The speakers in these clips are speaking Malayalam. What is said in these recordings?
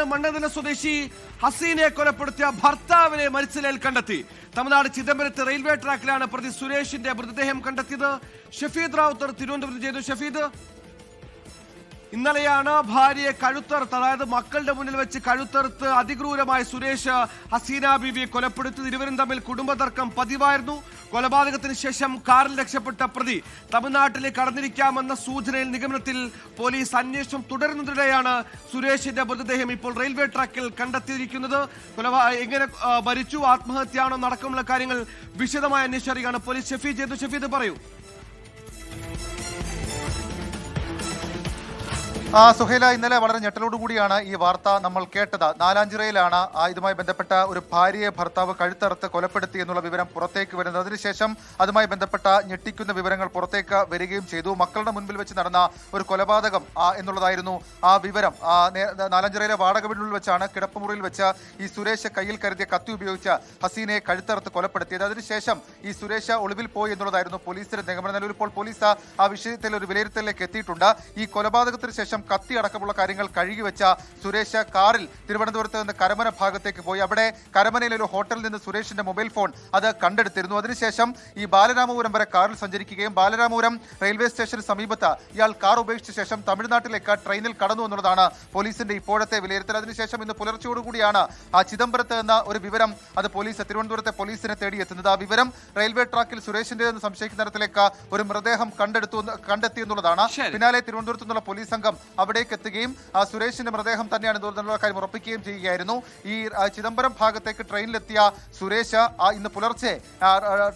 മണ്ണന്തല സ്വദേശി ഹസീനെ കൊലപ്പെടുത്തിയ ഭർത്താവിനെ മരിച്ച നിലയിൽ കണ്ടെത്തി. തമിഴ്നാട് ചിദംബരത്ത് റെയിൽവേ ട്രാക്കിലാണ് പ്രതി സുരേഷിന്റെ മൃതദേഹം കണ്ടെത്തിയത്. ഷഫീദ് റാവുത്തർ തിരുവനന്തപുരം ചെയ്തു. ഷഫീദ്, ഇന്നലെയാണ് ഭാര്യയെ കഴുത്തറുത്ത്, അതായത് മക്കളുടെ മുന്നിൽ വെച്ച് കഴുത്തറുത്ത് അതിക്രൂരമായി സുരേഷ് ഹസീന ബീവിയെ കൊലപ്പെടുത്തി. ഇരുവരും തമ്മിൽ കുടുംബ തർക്കം പതിവായിരുന്നു. കൊലപാതകത്തിന് ശേഷം കാറിൽ രക്ഷപ്പെട്ട പ്രതി തമിഴ്നാട്ടിലേക്ക് കടന്നിരിക്കാമെന്ന സൂചനയിൽ നിഗമനത്തിൽ പോലീസ് അന്വേഷണം തുടരുന്നതിനിടെയാണ് സുരേഷിന്റെ മൃതദേഹം ഇപ്പോൾ റെയിൽവേ ട്രാക്കിൽ കണ്ടെത്തിയിരിക്കുന്നത്. എങ്ങനെ മരിച്ചു, ആത്മഹത്യയാണോ നടക്കമുള്ള കാര്യങ്ങൾ വിശദമായി അന്വേഷിച്ചറിയാണ് പോലീസ്. ഷഫീദ് പറയൂ. സുഹൈല, ഇന്നലെ വളരെ ഞെട്ടലോടുകൂടിയാണ് ഈ വാർത്ത നമ്മൾ കേട്ടത്. നാലാഞ്ചിറയിലാണ് ഇതുമായി ബന്ധപ്പെട്ട ഒരു ഭാര്യയെ ഭർത്താവ് കഴുത്തറുത്ത് കൊലപ്പെടുത്തി എന്നുള്ള വിവരം പുറത്തേക്ക് വരുന്നത്. അതിനുശേഷം അതുമായി ബന്ധപ്പെട്ട ഞെട്ടിക്കുന്ന വിവരങ്ങൾ പുറത്തേക്ക് വരികയും ചെയ്തു. മക്കളുടെ മുൻപിൽ വെച്ച് നടന്ന ഒരു കൊലപാതകം എന്നുള്ളതായിരുന്നു ആ വിവരം. നാലാഞ്ചിറയിലെ വാടക വീടിനുള്ളിൽ വെച്ചാണ് കിടപ്പുമുറിയിൽ വെച്ച് ഈ സുരേഷ് കയ്യിൽ കരുതിയ കത്തി ഉപയോഗിച്ച് ഹസീനയെ കഴുത്തറുത്ത് കൊലപ്പെടുത്തിയത്. അതിനുശേഷം ഈ സുരേഷ് ഒളിവിൽ പോയി എന്നുള്ളതായിരുന്നു പോലീസിന്റെ നിഗമനം. നിലവിൽ ഇപ്പോൾ പോലീസ് ആ വിഷയത്തിൽ ഒരു വിലയിരുത്തലിലേക്ക് എത്തിയിട്ടുണ്ട്. ഈ കൊലപാതകത്തിന് ശേഷം കത്തി അടക്കമുള്ള കാര്യങ്ങൾ കഴുകി വെച്ച സുരേഷ് കാറിൽ തിരുവനന്തപുരത്ത് നിന്ന് കരമന ഭാഗത്തേക്ക് പോയി. അവിടെ കരമനയിലെ ഒരു ഹോട്ടലിൽ നിന്ന് സുരേഷിന്റെ മൊബൈൽ ഫോൺ അത് കണ്ടെടുത്തിരുന്നു. അതിനുശേഷം ഈ ബാലരാമപുരം വരെ കാറിൽ സഞ്ചരിക്കുകയും ബാലരാമപുരം റെയിൽവേ സ്റ്റേഷന് സമീപത്ത് ഇയാൾ കാർ ഉപേക്ഷിച്ച ശേഷം തമിഴ്നാട്ടിലേക്ക് ട്രെയിനിൽ കടന്നു എന്നുള്ളതാണ് പോലീസിന്റെ ഇപ്പോഴത്തെ വിലയിരുത്തൽ. അതിനുശേഷം ഇന്ന് പുലർച്ചയോടുകൂടിയാണ് ചിദംബരത്ത് എന്ന ഒരു വിവരം അത് തിരുവനന്തപുരത്തെ പോലീസിനെ തേടിയെത്തുന്നത്. ആ വിവരം റെയിൽവേ ട്രാക്കിൽ സുരേഷിന്റേതെന്ന് സംശയിക്കുന്ന തരത്തിലേക്ക് ഒരു മൃതദേഹം കണ്ടെത്തി എന്നുള്ളതാണ്. പിന്നാലെ തിരുവനന്തപുരത്ത് നിന്നുള്ള പോലീസ് സംഘം അവിടേക്ക് എത്തുകയും സുരേഷിന്റെ മൃതദേഹം തന്നെയാണ് എന്നുള്ള കാര്യം ഉറപ്പിക്കുകയും ചെയ്യുകയായിരുന്നു. ഈ ചിദംബരം ഭാഗത്തേക്ക് ട്രെയിനിലെത്തിയ സുരേഷ് ഇന്ന് പുലർച്ചെ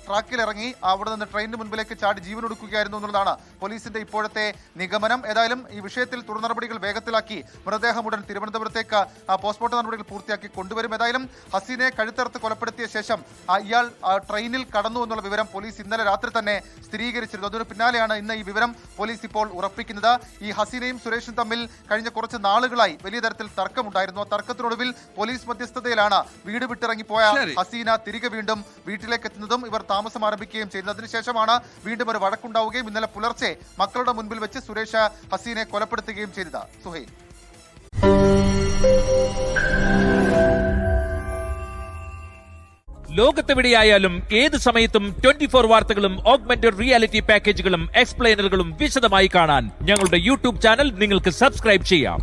ട്രാക്കിലിറങ്ങി അവിടെ നിന്ന് ട്രെയിനിന് മുൻപിലേക്ക് ചാടി ജീവൻ ഒടുക്കുകയായിരുന്നു എന്നുള്ളതാണ് പോലീസിന്റെ ഇപ്പോഴത്തെ നിഗമനം. ഏതായാലും ഈ വിഷയത്തിൽ തുടർ നടപടികൾ വേഗത്തിലാക്കി മൃതദേഹം ഉടൻ തിരുവനന്തപുരത്തേക്ക് പോസ്റ്റ്മോർട്ടം നടപടികൾ പൂർത്തിയാക്കി കൊണ്ടുവരും. ഏതായാലും ഹസീനെ കഴുത്തറുത്ത് കൊലപ്പെടുത്തിയ ശേഷം ഇയാൾ ട്രെയിനിൽ കടന്നു എന്നുള്ള വിവരം പോലീസ് ഇന്നലെ രാത്രി തന്നെ സ്ഥിരീകരിച്ചിരുന്നു. അതിന് പിന്നാലെയാണ് ഇന്ന് ഈ വിവരം പോലീസ് ഇപ്പോൾ ഉറപ്പിക്കുന്നത്. ഈ ഹസീനയും സുരേഷും തമ്മിൽ കഴിഞ്ഞ കുറച്ച് നാളുകളായി വലിയ തരത്തിൽ തർക്കമുണ്ടായിരുന്നു. ആ തർക്കത്തിനൊടുവിൽ പോലീസ് മധ്യസ്ഥതയിലാണ് വീട് വിട്ടിറങ്ങിപ്പോയ ഹസീന തിരികെ വീണ്ടും വീട്ടിലേക്ക് എത്തുന്നതും ഇവർ താമസം ആരംഭിക്കുകയും ചെയ്തത്. അതിനുശേഷമാണ് വീണ്ടും ഒരു വഴക്കുണ്ടാവുകയും ഇന്നലെ പുലർച്ചെ മക്കളുടെ മുൻപിൽ വെച്ച് സുരേഷ് ഹസീനെ കൊലപ്പെടുത്തുകയും ചെയ്തത്. സുഹൈൽ, ലോകത്തെവിടെയായാലും ഏത് സമയത്തും 24 വാർത്തകളും ഓഗ്മെന്റഡ് റിയാലിറ്റി പാക്കേജുകളും എക്സ്പ്ലെയിനറുകളും വിശദമായി കാണാൻ ഞങ്ങളുടെ യൂട്യൂബ് ചാനൽ നിങ്ങൾക്ക് സബ്സ്ക്രൈബ് ചെയ്യാം.